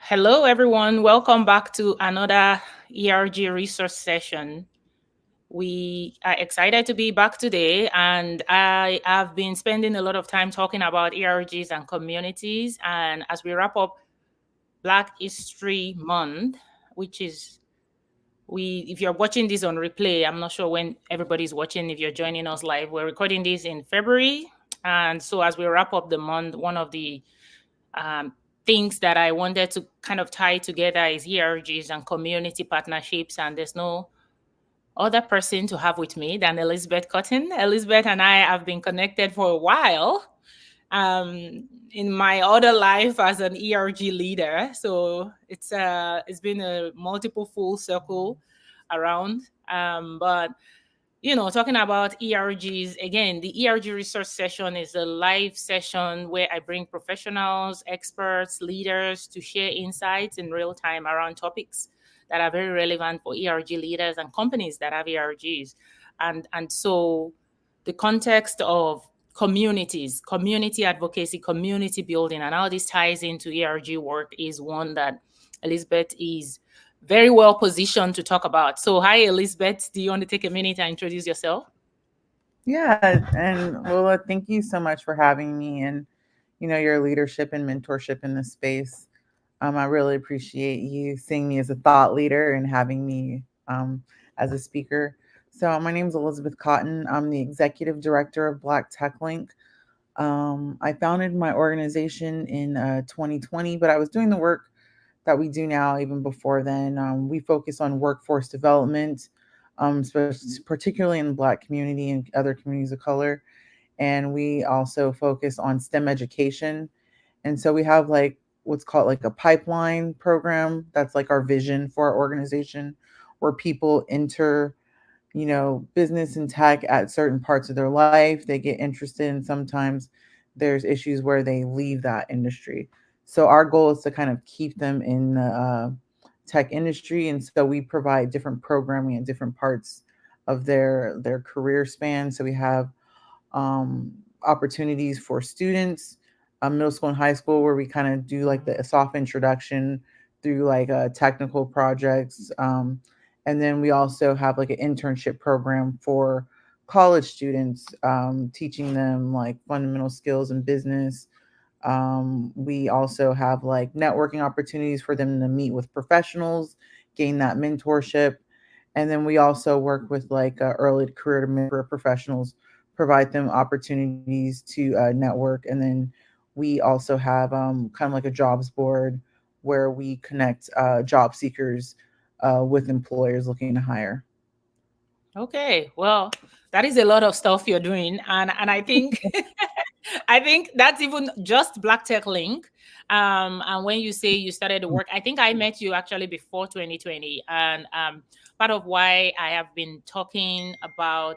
Hello, everyone. Welcome back to another ERG resource session. We are excited to be back today, and I have been spending a lot of time talking about ERGs and communities. And as we wrap up Black History Month, which is if you're watching this on replay, I'm not sure when everybody's watching, if you're joining us live, we're recording this in February. And so as we wrap up the month, one of the um, things that I wanted to kind of tie together is ERGs and community partnerships. And there's no other person to have with me than Elizabeth Cotton. Elizabeth and I have been connected for a while in my other life as an ERG leader. So it's been a multiple full circle around. But talking about ERGs, again, the ERG research session is a live session where I bring professionals, experts, leaders to share insights in real time around topics that are very relevant for ERG leaders and companies that have ERGs. And so the context of communities, community advocacy, community building, and how this ties into ERG work is one that Elizabeth is very well positioned to talk about. So, hi, Elizabeth. Do you want to take a minute and introduce yourself? Yeah, and Lola, thank you so much for having me and your leadership and mentorship in this space. I really appreciate you seeing me as a thought leader and having me as a speaker. So my name is Elizabeth Cotton. I'm the executive director of Black Tech Link. I founded my organization in 2020, but I was doing the work that we do now even before then. We focus on workforce development, particularly in the Black community and other communities of color. And we also focus on STEM education. And so we have like what's called like a pipeline program. That's like our vision for our organization, where people enter business and tech at certain parts of their life. They get interested, and sometimes there's issues where they leave that industry. So our goal is to kind of keep them in the tech industry, and so we provide different programming at different parts of their career span. So we have um, opportunities for students, middle school and high school, where we kind of do like the soft introduction through like technical projects. And then we also have like an internship program for college students, teaching them like fundamental skills in business. We also have like networking opportunities for them to meet with professionals, gain that mentorship. And then we also work with like early career to mid career professionals, provide them opportunities to network. And then we also have kind of like a jobs board where we connect job seekers with employers looking to hire. Okay, well, that is a lot of stuff you're doing, and I think I think that's even just Black Tech Link. And when you say you started to work, I think I met you actually before 2020, and part of why I have been talking about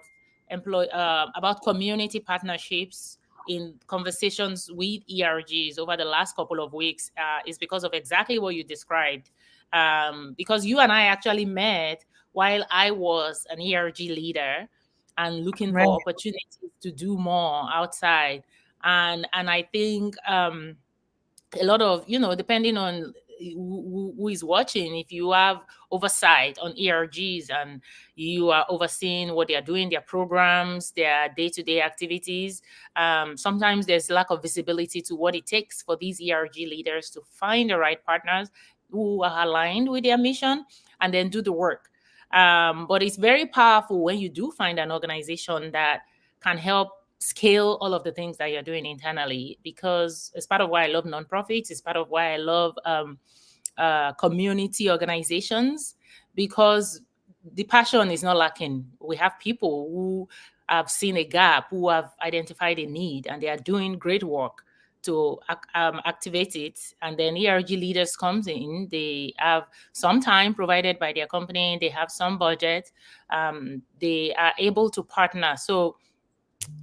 about community partnerships in conversations with ERGs over the last couple of weeks is because of exactly what you described. Because you and I actually met while I was an ERG leader and looking Right. for opportunities to do more outside. And I think a lot of, depending on who is watching, if you have oversight on ERGs and you are overseeing what they are doing, their programs, their day-to-day activities, sometimes there's lack of visibility to what it takes for these ERG leaders to find the right partners who are aligned with their mission and then do the work. But it's very powerful when you do find an organization that can help scale all of the things that you're doing internally, because it's part of why I love nonprofits. It's part of why I love community organizations, because the passion is not lacking. We have people who have seen a gap, who have identified a need, and they are doing great work to activate it. And then ERG leaders comes in. They have some time provided by their company. They have some budget. They are able to partner. So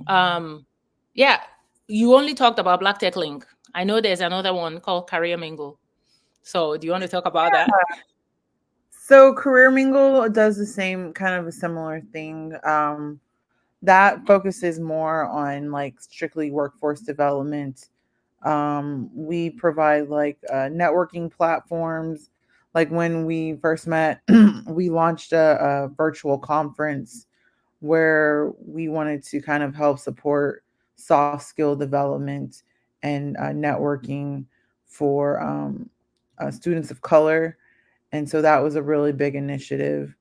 um, yeah, you only talked about Black Tech Link. I know there's another one called Career Mingle. So do you want to talk about that? So Career Mingle does the same kind of a similar thing. That focuses more on like strictly workforce development, We provide like networking platforms. Like when we first met, we launched a virtual conference where we wanted to kind of help support soft skill development and networking for students of color. And so that was a really big initiative.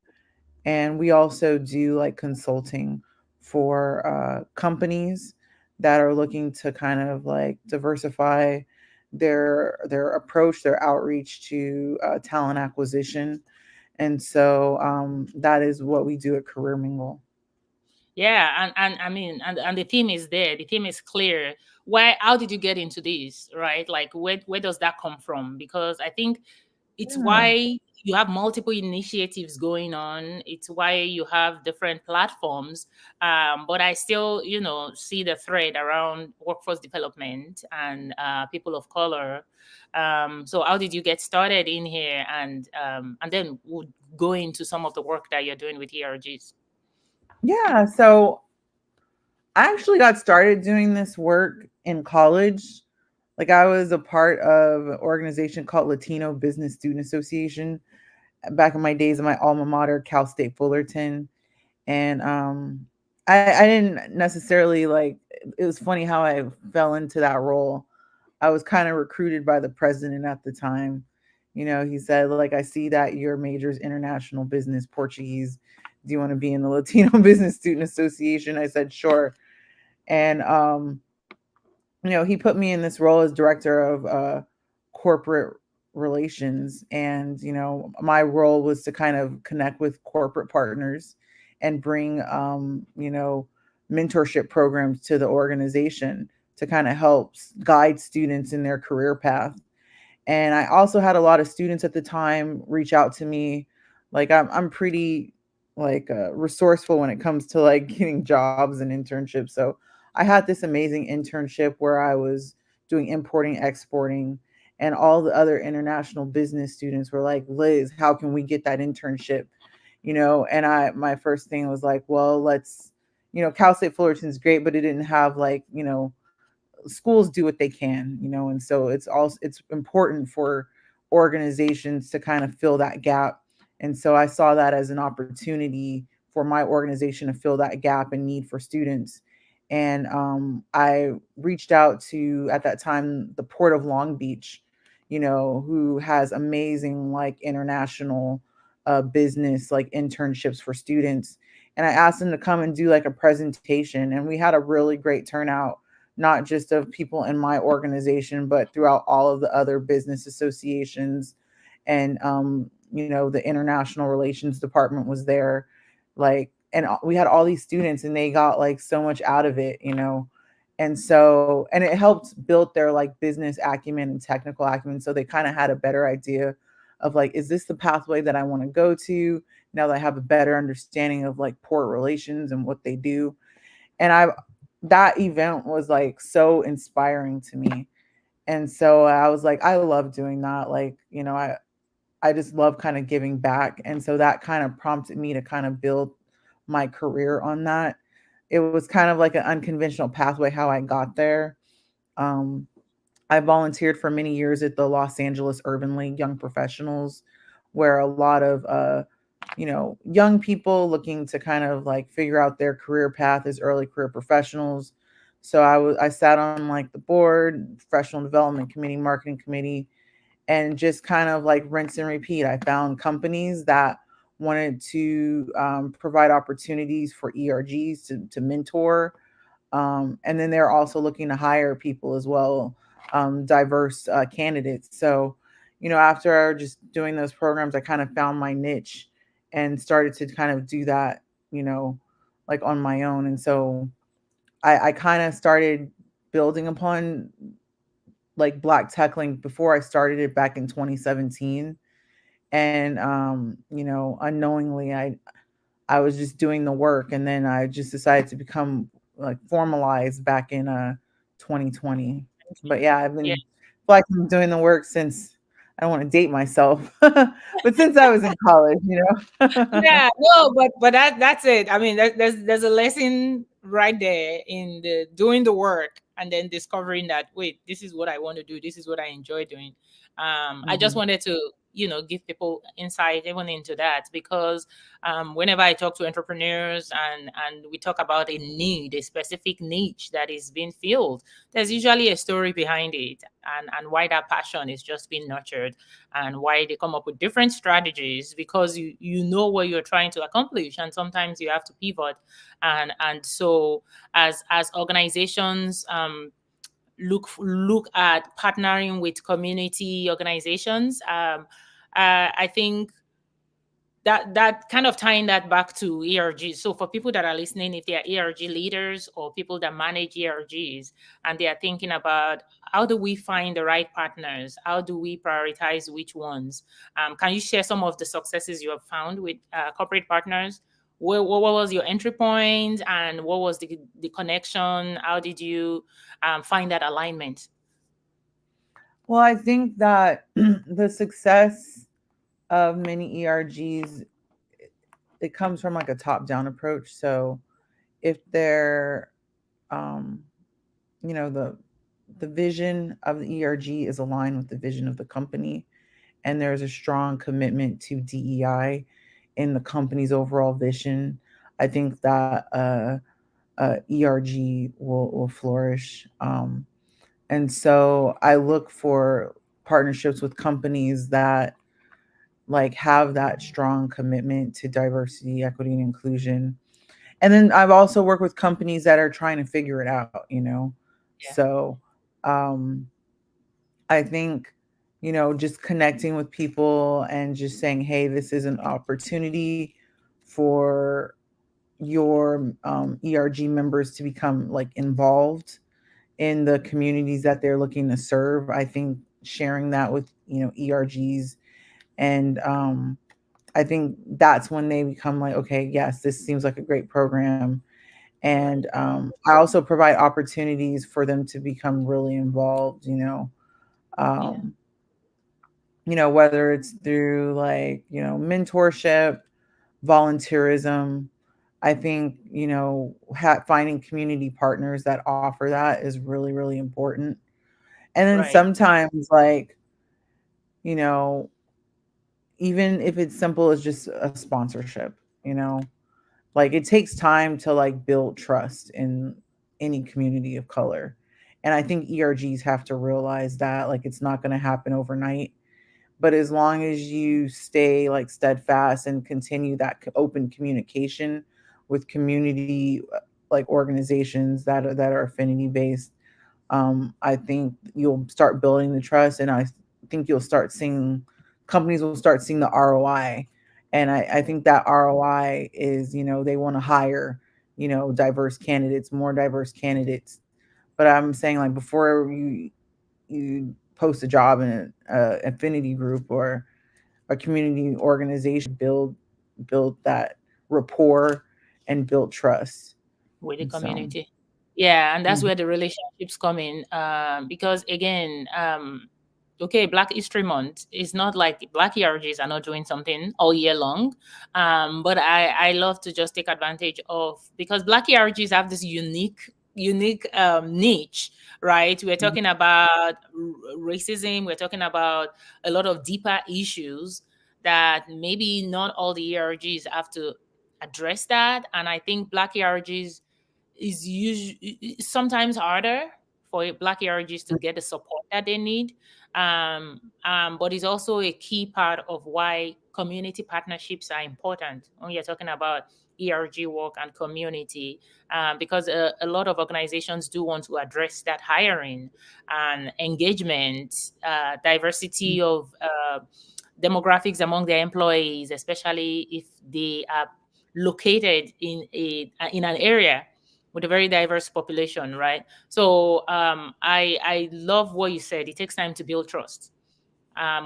And we also do like consulting for companies that are looking to kind of like diversify their approach, their outreach to talent acquisition. And so that is what we do at Career Mingle. Yeah, and I mean, and the theme is there. The theme is clear. Why? How did you get into this? Right? Like, where does that come from? Because I think it's Yeah. why you have multiple initiatives going on. It's why you have different platforms. But I still, see the thread around workforce development and people of color. So how did you get started in here, and then we'll go into some of the work that you're doing with ERGs. Yeah. So I actually got started doing this work in college. Like I was a part of an organization called Latino Business Student Association back in my days of my alma mater, Cal State Fullerton. And I didn't necessarily like, it was funny how I fell into that role. I was kind of recruited by the president at the time. You know, he said, like, I see that your major is international business, Portuguese. Do you want to be in the Latino Business Student Association? I said, sure. And he put me in this role as director of corporate relations. And, my role was to kind of connect with corporate partners and bring, mentorship programs to the organization to kind of help guide students in their career path. And I also had a lot of students at the time reach out to me. Like I'm pretty like resourceful when it comes to like getting jobs and internships. So I had this amazing internship where I was doing importing, exporting, and all the other international business students were like, Liz, how can we get that internship? And my first thing was like, well, let's, Cal State Fullerton's great, but it didn't have like, schools do what they can, and so it's important for organizations to kind of fill that gap. And so I saw that as an opportunity for my organization to fill that gap and need for students. And I reached out to, at that time, the Port of Long Beach, who has amazing like international business like internships for students. And I asked them to come and do like a presentation, and we had a really great turnout, not just of people in my organization, but throughout all of the other business associations. And, the international relations department was there. Like, and we had all these students and they got like so much out of it. And so, and it helped build their like business acumen and technical acumen. So they kind of had a better idea of like, is this the pathway that I want to go to now that I have a better understanding of like port relations and what they do. And that event was like so inspiring to me. And so I was like, I love doing that. Like, I just love kind of giving back. And so that kind of prompted me to kind of build my career on that. It was kind of like an unconventional pathway how I got there. Um, I volunteered for many years at the Los Angeles Urban League Young Professionals, where a lot of young people looking to kind of like figure out their career path as early career professionals. So I sat on like the board, professional development committee, marketing committee, and just kind of like rinse and repeat. I found companies that wanted to provide opportunities for ERGs to mentor, and then they're also looking to hire people as well, diverse candidates. So, after just doing those programs, I kind of found my niche and started to kind of do that, like on my own. And so I kind of started building upon like Black Tech Link before I started it back in 2017. And, unknowingly, I was just doing the work, and then I just decided to become like formalized back in 2020. But yeah, I've Yeah. been like I'm doing the work since, I don't want to date myself, but since I was in college. Yeah, no, but that's it. I mean, there's a lesson right there in the doing the work and then discovering that, wait, this is what I want to do, this is what I enjoy doing. I just Mhm. wanted to, give people insight even into that, because whenever I talk to entrepreneurs and we talk about a need, a specific niche that is being filled, there's usually a story behind it, and why that passion is just being nurtured, and why they come up with different strategies, because you know what you're trying to accomplish, and sometimes you have to pivot. And so as organizations look at partnering with community organizations, I think that kind of tying that back to ERGs. So for people that are listening, if they are ERG leaders or people that manage ERGs, and they are thinking about how do we find the right partners, how do we prioritize which ones, can you share some of the successes you have found with corporate partners? What was your entry point, and what was the connection? How did you find that alignment? Well, I think that the success of many ERGs, it comes from like a top-down approach. So if they're, um, the vision of the ERG is aligned with the vision of the company, and there's a strong commitment to DEI in the company's overall vision, I think that ERG will flourish. And so I look for partnerships with companies that like have that strong commitment to diversity, equity, and inclusion. And then I've also worked with companies that are trying to figure it out, you know. Yeah, So um I think, just connecting with people and just saying, hey, this is an opportunity for your ERG members to become like involved in the communities that they're looking to serve. I think sharing that with, ERGs, and I think that's when they become like, okay, yes, this seems like a great program. And right. I also provide opportunities for them to become really involved. Yeah, Um, whether it's through like, mentorship, volunteerism. I think, finding community partners that offer that is really, really important. And then right. sometimes, like, you know, even if it's simple as just a sponsorship, you know, like it takes time to like build trust in any community of color. And I think ERGs have to realize that like it's not going to happen overnight. But as long as you stay like steadfast and continue that open communication with community like organizations that are affinity based, I think you'll start building the trust, and I think you'll start seeing companies will start seeing the ROI. And I think that ROI is, they want to hire, diverse candidates, more diverse candidates. But I'm saying like before you post a job in an affinity group or a community organization, build that rapport and build trust. With the And so, community. Yeah, and that's mhm. where the relationships come in. Because again, okay, Black History Month is not like Black ERGs are not doing something all year long. But I love to just take advantage of, because Black ERGs have this unique niche, right? We're Mhm. talking about racism. We're talking about a lot of deeper issues that maybe not all the ERGs have to address that. And I think Black ERGs is usually sometimes harder for Black ERGs to get the support that they need. But it's also a key part of why community partnerships are important when you're talking about ERG work and community, because a lot of organizations do want to address that hiring and engagement, diversity of demographics among their employees, especially if they are located in an area with a very diverse population, right? So I love what you said. It takes time to build trust.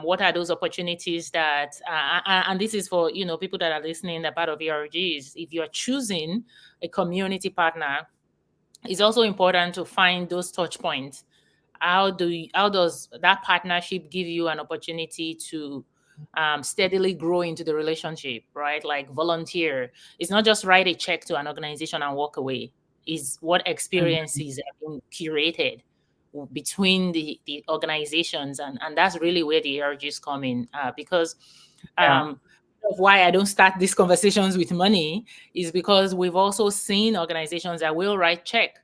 What are those opportunities that and this is for people that are listening, that part of ERGs. If you're choosing a community partner, it's also important to find those touch points. How does that partnership give you an opportunity to steadily grow into the relationship, right? Like volunteer. It's not just write a check to an organization and walk away. is what Mhm. experiences are being curated between the organizations, and that's really where the ERGs come in, because Yeah. um, of why I don't start these conversations with money is because we've also seen organizations that will write check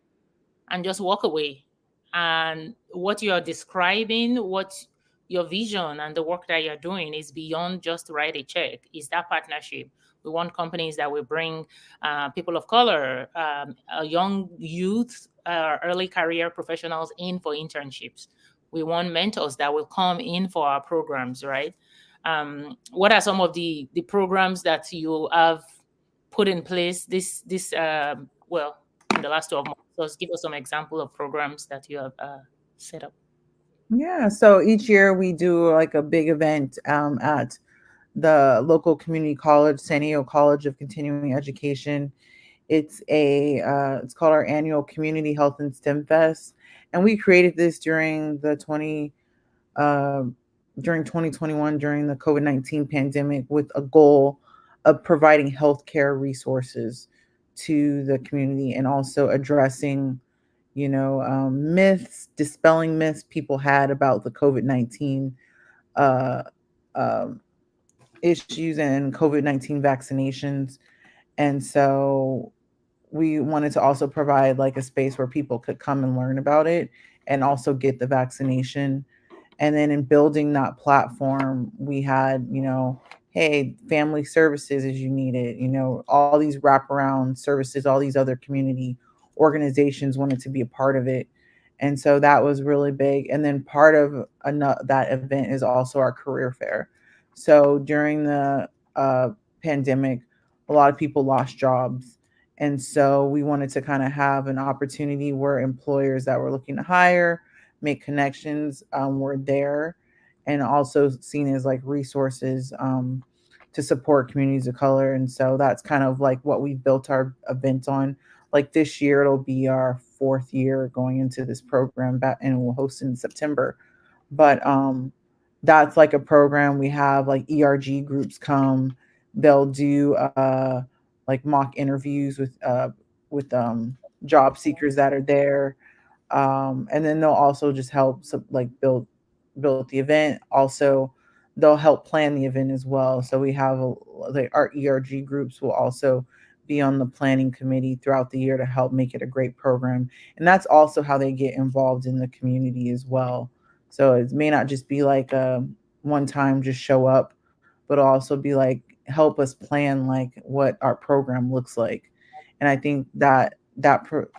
and just walk away. And what you're describing, what your vision and the work that you're doing is beyond just write a check, is that partnership. We want companies that will bring people of color, young youth, early career professionals in for internships. We want mentors that will come in for our programs, right? What are some of the programs that you have put in place well, in the last 12 months? So give us some example of programs that you have set up. Yeah. So each year we do like a big event at the local community college, San Diego College of Continuing Education. It's called our annual Community Health and STEM Fest, and we created this uh, during 2021 during the COVID-19 pandemic with a goal of providing healthcare resources to the community and also addressing, myths, dispelling myths people had about the COVID-19 uh, um, issues and COVID-19 vaccinations. And so we wanted to also provide like a space where people could come and learn about it and also get the vaccination. And then in building that platform, we had, hey, family services as you need it, all these wraparound services, all these other community organizations wanted to be a part of it. And so that was really big. And then part of that event is also our career fair. So during the pandemic, a lot of people lost jobs. And so we wanted to kind of have an opportunity where employers that were looking to hire, make connections, were there, and also seen as like resources to support communities of color. And so that's kind of like what we built our event on. Like this year, it'll be our fourth year going into this program, and we'll host in September. But that's like a program we have like ERG groups come. They'll do like mock interviews with job seekers that are there, and then they'll also just help like build the event. Also, they'll help plan the event as well. So we have our ERG groups will also be on the planning committee throughout the year to help make it a great program. And that's also how they get involved in the community as well. So it may not just be like a one time just show up, but also be like help us plan like what our program looks like. And I think that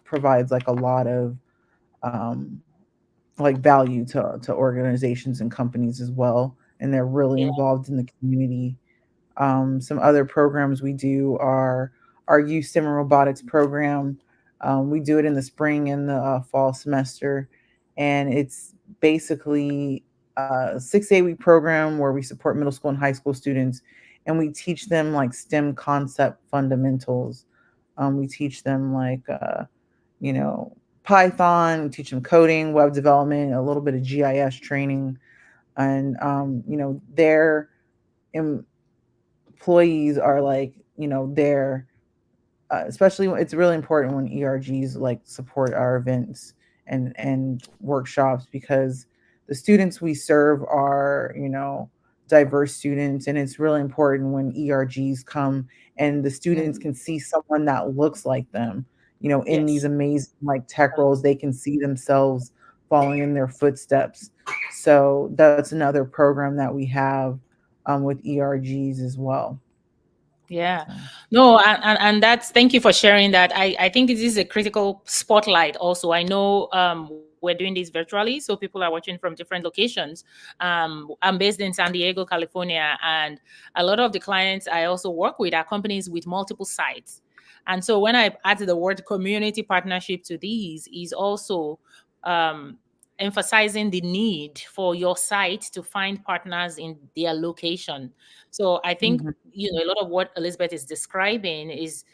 provides like a lot of um, like value to organizations and companies as well, and they're really Yeah. involved in the community. Some other programs we do are our youth STEM and robotics program. We do it in the spring and the fall semester, and it's basically a 6 8 week program where we support middle school and high school students, and we teach them like STEM concept fundamentals. We teach them like you know, Python, we teach them coding, web development, a little bit of GIS training, and their employees are like, they're especially it's really important when ERGs like support our events and workshops, because the students we serve are, diverse students, and it's really important when ERGs come and the students Mm. can see someone that looks like them, in these Yes. amazing like tech roles. They can see themselves following in their footsteps. So that's another program that we have with ERGs as well. Yeah. So. No, and that's, thank you for sharing that. I think this is a critical spotlight also. I know we're doing this virtually, so people are watching from different locations. I'm based in San Diego, California, and a lot of the clients I also work with are companies with multiple sites. And so when I add the word community partnership to these, is also um, emphasizing the need for your site to find partners in their location. So I think, Mhm. a lot of what Elizabeth is describing is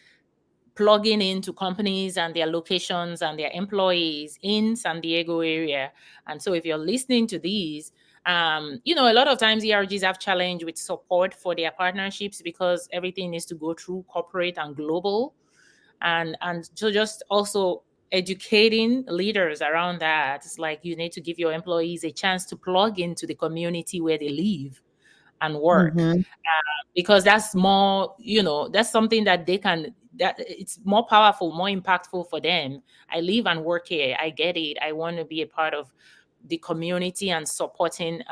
plugging into companies and their locations and their employees in San Diego area. And so if you're listening to these, a lot of times ERGs have challenge with support for their partnerships because everything needs to go through corporate and global. And so just also educating leaders around that. It's like you need to give your employees a chance to plug into the community where they live and work, Mm-hmm. because that's more, that's something that they can, that it's more powerful, more impactful for them. I live and work here, I get it, I want to be a part of the community and supporting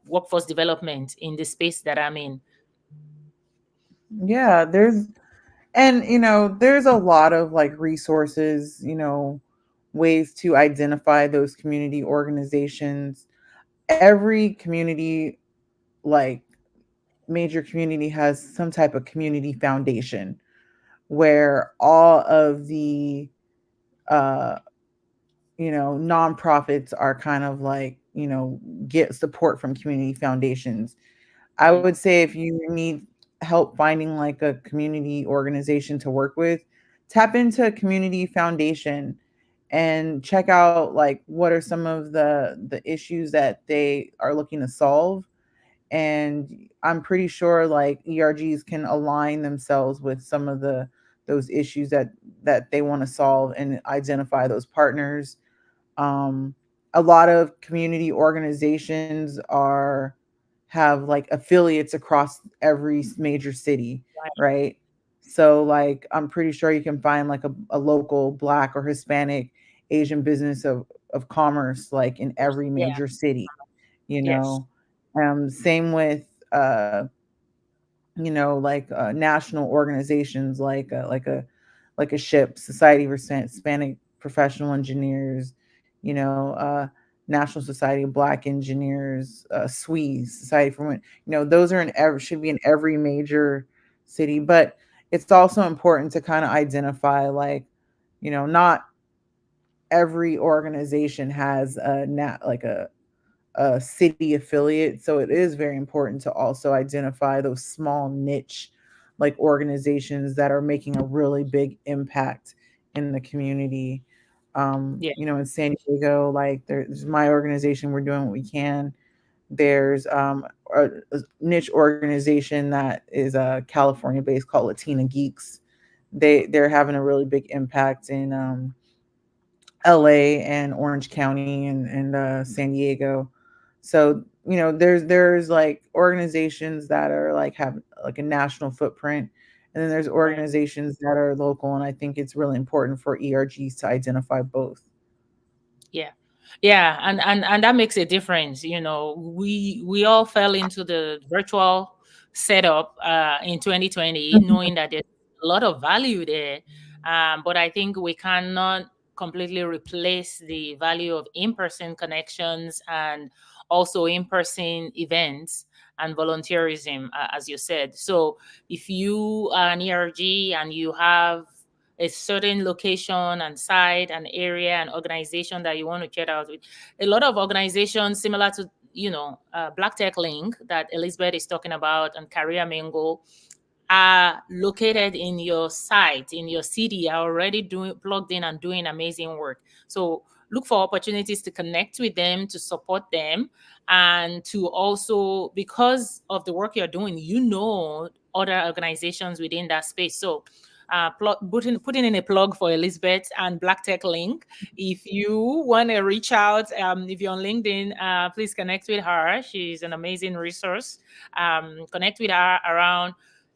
workforce development in the space that I'm in. Yeah, there's a lot of like resources, ways to identify those community organizations. Every community, like major community, has some type of community foundation where all of the uh nonprofits are kind of like, get support from community foundations. I Mm, would say if you need help finding like a community organization to work with, tap into a community foundation and check out like what are some of the issues that they are looking to solve. And I'm pretty sure like ERGs can align themselves with some of those issues that they want to solve and identify those partners. um, a lot of community organizations are have like affiliates across every major city, right. right? So like I'm pretty sure you can find like a local Black or Hispanic Asian business of commerce like in every Yeah. major city, you Yes. know. Same with like national organizations like a SHIP, Society for Hispanic Professional Engineers, National Society of Black Engineers, SWEES, Society for Women. Those are in every should be in every major city. But it's also important to kind of identify like, not every organization has like a city affiliate. So it is very important to also identify those small niche like organizations that are making a really big impact in the community. Yeah. In San Diego, like there's my organization, we're doing what we can. There's a niche organization that is California based called Latina Geeks. They're having a really big impact in LA and Orange County and San Diego. So, there's like organizations that are like have like a national footprint, and then there's Right. organizations that are local. And I think it's really important for ERGs to identify both. Yeah. Yeah, and that makes a difference. We all fell into the virtual setup in 2020, Mhm. knowing that there's a lot of value there. But I think we cannot completely replace the value of in-person connections and also in-person events and volunteerism, as you said. So if you are an ERG and you have a certain location and site and area and organization that you want to check out with. A lot of organizations similar to Black Tech Link that Elizabeth is talking about and Career Mingle are located in your site, in your city, are already doing plugged in and doing amazing work. So look for opportunities to connect with them, to support them, and to also, because of the work you're doing, other organizations within that space. So putting in a plug for Elizabeth and Black Tech Link. If you want to reach out, if you're on LinkedIn, please connect with her. She's an amazing resource. Connect with her around,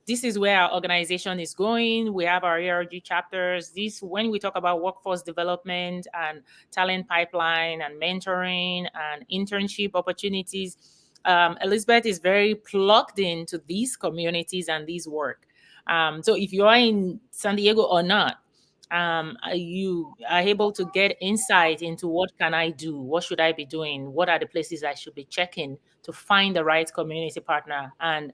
this is where our organization is going. We have our ERG chapters. This, when we talk about workforce development and talent pipeline and mentoring and internship opportunities, Elizabeth is very plugged into these communities and these work. So if you are in San Diego or not, you are able to get insight into what can I do, what should I be doing, what are the places I should be checking to find the right community partner. And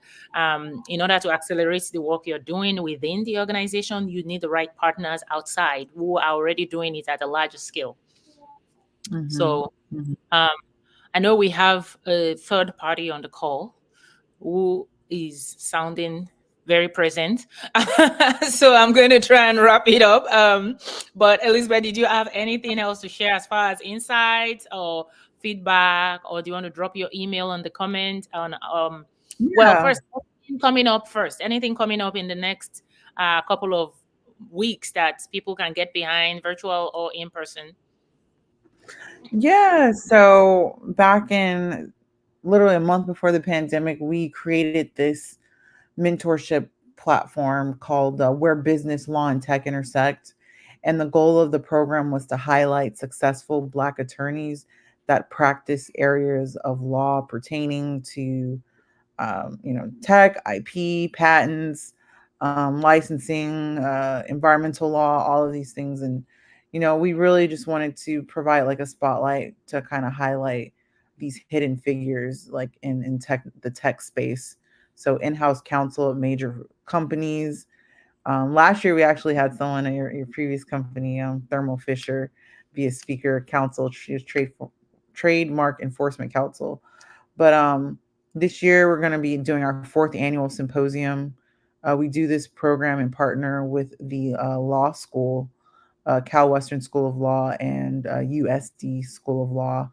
in order to accelerate the work you're doing within the organization, you need the right partners outside who are already doing it at a larger scale. Mhm. So Mhm. um, I know we have a third party on the call who is sounding very present. So I'm going to try and wrap it up. But Elizabeth, did you have anything else to share as far as insights or feedback, or do you want to drop your email on the comment on well, Yeah. first, anything coming up in the next couple of weeks that people can get behind, virtual or in person? Yeah, so back in literally a month before the pandemic, we created this mentorship platform called Where Business, Law, and Tech Intersect. And the goal of the program was to highlight successful Black attorneys that practice areas of law pertaining to tech, IP, patents, licensing, environmental law, all of these things. And, we really just wanted to provide like a spotlight to kind of highlight these hidden figures like in the tech space. So in-house counsel at major companies. Last year, we actually had someone at your previous company, Thermo Fisher, be a speaker counsel. She was trademark enforcement counsel. But this year, we're going to be doing our fourth annual symposium. We do this program in partner with the law school, Cal Western School of Law and USD School of Law,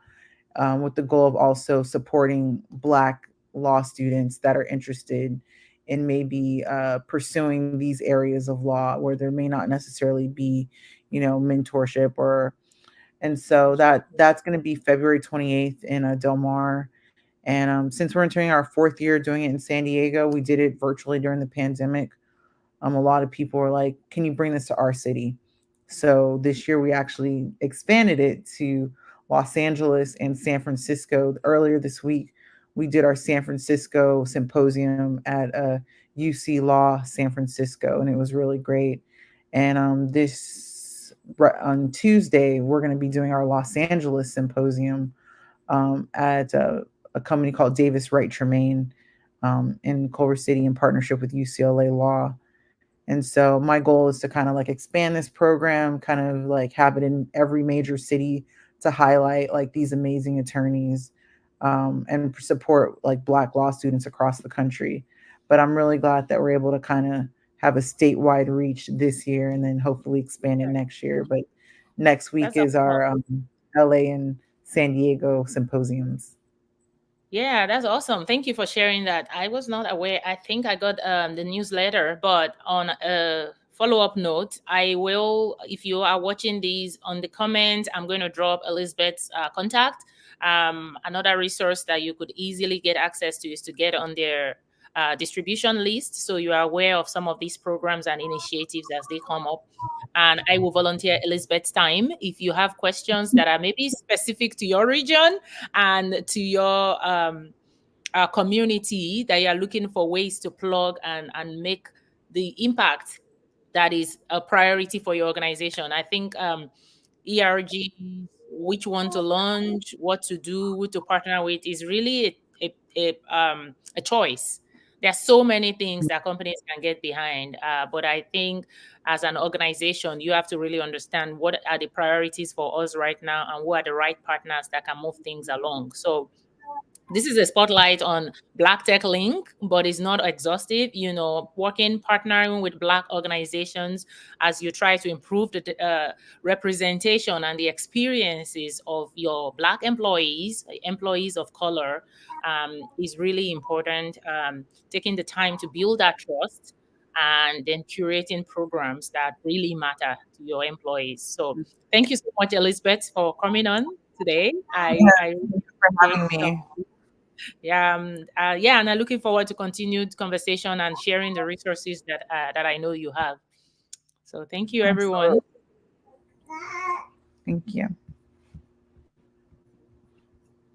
with the goal of also supporting Black law students that are interested in maybe pursuing these areas of law where there may not necessarily be, mentorship or. And so that's going to be February 28th in Del Mar. And since we're entering our fourth year doing it in San Diego, we did it virtually during the pandemic. A lot of people were like, "Can you bring this to our city?" So this year we actually expanded it to Los Angeles and San Francisco. Earlier this week, we did our San Francisco symposium at UC Law San Francisco, and it was really great. And this on Tuesday, we're going to be doing our Los Angeles symposium at a company called Davis Wright Tremaine in Culver City in partnership with UCLA Law. And so my goal is to kind of like expand this program, kind of like have it in every major city to highlight like these amazing attorneys and support like Black law students across the country. But I'm really glad that we're able to kind of have a statewide reach this year and then hopefully expand it next year. But next week That's is awesome. our LA and San Diego symposiums. Yeah, that's awesome. Thank you for sharing that. I was not aware. I think I got the newsletter, but on a follow-up note, I will, if you are watching these on the comments, I'm going to drop Elizabeth's contact. Another resource that you could easily get access to is to get on their distribution list, so you are aware of some of these programs and initiatives as they come up. And I will volunteer Elizabeth's time if you have questions that are maybe specific to your region and to your community that you are looking for ways to plug and make the impact that is a priority for your organization. I think ERGs, which one to launch, what to do, who to partner with is really a choice. There's so many things that companies can get behind, but I think as an organization, you have to really understand what are the priorities for us right now and who are the right partners that can move things along. So this is a spotlight on Black Tech Link, but it's not exhaustive. Working, partnering with Black organizations as you try to improve the representation and the experiences of your Black employees, employees of color, is really important. Taking the time to build that trust and then curating programs that really matter to your employees. So thank you so much, Elizabeth, for coming on today. I Yeah, really thank you for enjoyed having me. yeah, yeah, and I'm looking forward to continued conversation and sharing the resources that I know you have. So thank you, everyone. Absolutely. Thank you.